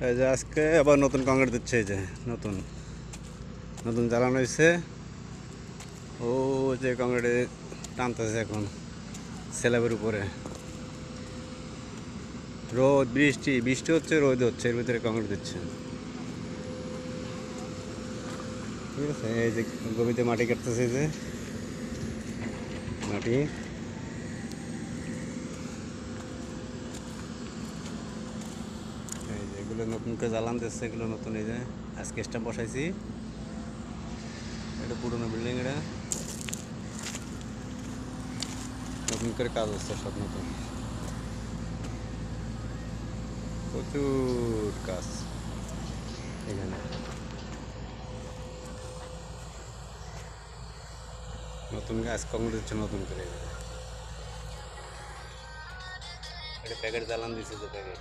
এই যে আজকে আবার নতুন কংক্রিট দিচ্ছে, এই যে নতুন নতুন জ্বালানো হয়েছে। ও যে কংক্রিটে টানতেছে এখন স্ল্যাবের উপরে। রোদ বৃষ্টি বৃষ্টি হচ্ছে, রোদ হচ্ছে, এর ভিতরে কংক্রিট দিচ্ছে। ঠিক আছে, এই যে গভীরতে মাটি কাটতেছে, এই যে মাটি। এই যে এগুলো নতুন করে জ্বালান দিচ্ছে, এগুলো নতুন। এই যে আজকে স্টাম্প বসাইছি, এটা পুরোনো বিল্ডিং, এটা নতুন করে কাজ হচ্ছে, সব নতুন, প্রচুর কাজ এখানে। নতুন গাছ কংক্রিট হচ্ছে নতুন করে, এটা প্যাকেট জ্বালান দিচ্ছে, যে প্যাকেট